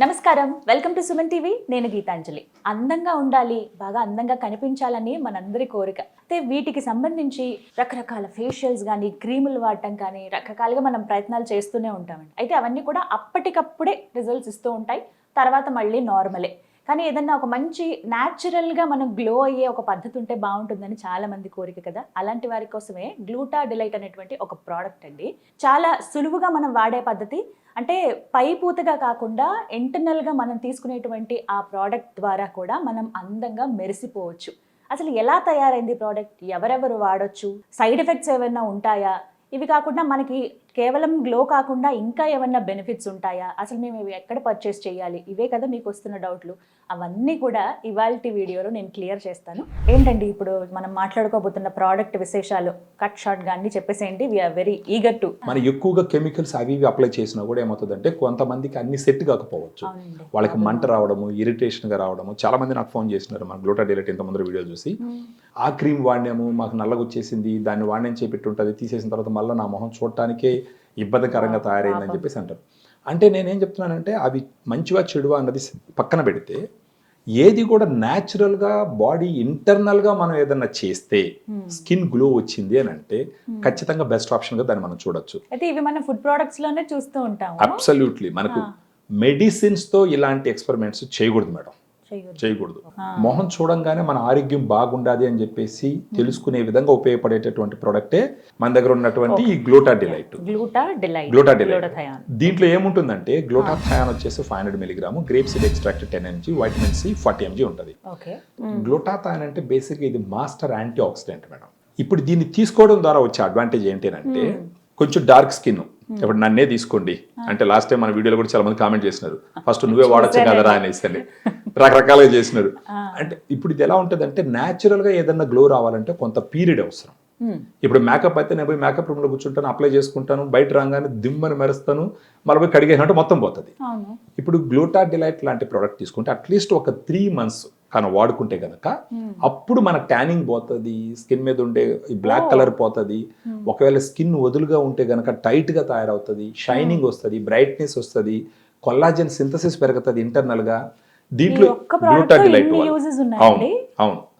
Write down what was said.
నమస్కారం, welcome to Suman TV. నేను గీతాంజలి. అందంగా ఉండాలి, బాగా అందంగా కనిపించాలని మనందరి కోరిక. అయితే వీటికి సంబంధించి రకరకాల ఫేషియల్స్ కానీ, క్రీములు వాడటం కానీ రకరకాలుగా మనం ప్రయత్నాలు చేస్తూనే ఉంటామండి. అయితే అవన్నీ కూడా అప్పటికప్పుడే రిజల్ట్స్ ఇస్తూ ఉంటాయి, తర్వాత మళ్ళీ నార్మలే. కానీ ఏదన్నా ఒక మంచి న్యాచురల్గా మనం గ్లో అయ్యే ఒక పద్ధతి ఉంటే బాగుంటుందని చాలా మంది కోరిక కదా. అలాంటి వారి కోసమే గ్లూటా డిలైట్ అనేటువంటి ఒక ప్రోడక్ట్ అండి. చాలా సులువుగా మనం వాడే పద్ధతి. అంటే పై పూతగా కాకుండా ఇంటర్నల్గా మనం తీసుకునేటువంటి ఆ ప్రోడక్ట్ ద్వారా కూడా మనం అందంగా మెరిసిపోవచ్చు. అసలు ఎలా తయారైంది ప్రోడక్ట్, ఎవరెవరు వాడొచ్చు, సైడ్ ఎఫెక్ట్స్ ఏమైనా ఉంటాయా, ఇవి కాకుండా మనకి కేవలం గ్లో కాకుండా ఇంకా ఏమన్నా బెనిఫిట్స్ ఉంటాయా, అసలు మేము ఇవి ఎక్కడ పర్చేస్ చేయాలి, ఇవే కదా మీకు వస్తున్న డౌట్లు. అవన్నీ కూడా ఇవాల్టి వీడియోలో నేను క్లియర్ చేస్తాను. ఏంటండి ఇప్పుడు మనం మాట్లాడుకోబోతున్న ప్రోడక్ట్ విశేషాలు కట్ షార్ట్గా అన్ని చెప్పేసేయండి. We are very eager to. మనం ఎక్కువగా కెమికల్స్ అవి ఇవి అప్లై చేసినా కూడా ఏమవుతుందంటే కొంతమందికి అన్ని సెట్ కాకపోవచ్చు. వాళ్ళకి మంట రావడము, ఇరిటేషన్గా రావడము. చాలా మంది నాకు ఫోన్ చేసినారు, మన గ్లూటా డిలైట్ ఇంత ముందు వీడియో చూసి ఆ క్రీమ్ వాడినాము, మాకు నల్లగా వచ్చేసింది, దాన్ని వాడిని చేపెట్టి ఉంటుంది, తీసేసిన తర్వాత మళ్ళీ నా మొహం చూడటానికే ఇబ్బందికరంగా తయారైందని చెప్పేసి అంటారు. అంటే నేనేం చెప్తున్నానంటే అవి మంచివా చెడువా అన్నది పక్కన పెడితే, ఏది కూడా న్యాచురల్గా బాడీ ఇంటర్నల్గా మనం ఏదన్నా చేస్తే స్కిన్ గ్లో వచ్చింది అని అంటే ఖచ్చితంగా బెస్ట్ ఆప్షన్గా దాన్ని మనం చూడొచ్చు. అయితే ఇవి మనం ఫుడ్ ప్రోడక్ట్స్ లోనే చూస్తూ ఉంటాం. అబ్సల్యూట్లీ. మనకు మెడిసిన్స్తో ఇలాంటి ఎక్స్పెరిమెంట్స్ చేయకూడదు మేడం, చేయకూడదు. మొహం చూడంగానే మన ఆరోగ్యం బాగుండాలి అని చెప్పేసి తెలుసుకునే విధంగా ఉపయోగపడేటటువంటి ప్రోడక్టే మన దగ్గర ఉన్నటువంటి ఈ గ్లూటా డిలైట్. గ్లూటా డిలైట్ దీంట్లో ఏముంటుందంటే గ్లూటాథయాన్ వచ్చేసి 500 mg, grape seed extract 10 mg, vitamin C 40 mg ఉంటుంది. గ్లూటాథయాన్ అంటే బేసిక్గా ఇది మాస్టర్ యాంటీ ఆక్సిడెంట్ మేడం. ఇప్పుడు దీన్ని తీసుకోవడం ద్వారా వచ్చే అడ్వాంటేజ్ ఏంటి అంటే, కొంచెం డార్క్ స్కిన్, ఇప్పుడు నన్నే తీసుకోండి అంటే లాస్ట్ టైం మన వీడియోలో కూడా చాలా మంది కామెంట్ చేసినారు, ఫస్ట్ నువ్వే వాడచ్చు కదరా అనేసి రకరకాలుగా చేసినారు. అంటే ఇప్పుడు ఇది ఎలా ఉంటుంది అంటే, న్యాచురల్ గా ఏదన్నా గ్లో రావాలంటే కొంత పీరియడ్ అవసరం. ఇప్పుడు మేకప్ అయితే నేను పోయి మేకప్ రూమ్ లో కూర్చుంటాను, అప్లై చేసుకుంటాను, బయట రాగానే దిమ్మని మెరుస్తాను, మళ్ళీ పోయి కడిగేసినట్టు మొత్తం పోతుంది. ఇప్పుడు గ్లూటా డిలైట్ లాంటి ప్రోడక్ట్ తీసుకుంటే అట్లీస్ట్ ఒక 3 months కానీ వాడుకుంటే గనక అప్పుడు మన ట్యానింగ్ పోతుంది, స్కిన్ మీద ఉండే ఈ బ్లాక్ కలర్ పోతుంది. ఒకవేళ స్కిన్ వదులుగా ఉంటే గనక టైట్ గా తయారవుతుంది, షైనింగ్ వస్తుంది, బ్రైట్నెస్ వస్తుంది, కొల్లాజెన్ సింథసిస్ పెరుగుతుంది ఇంటర్నల్ గా. దీంట్లో గ్లూటా డిలైట్ అవును అవును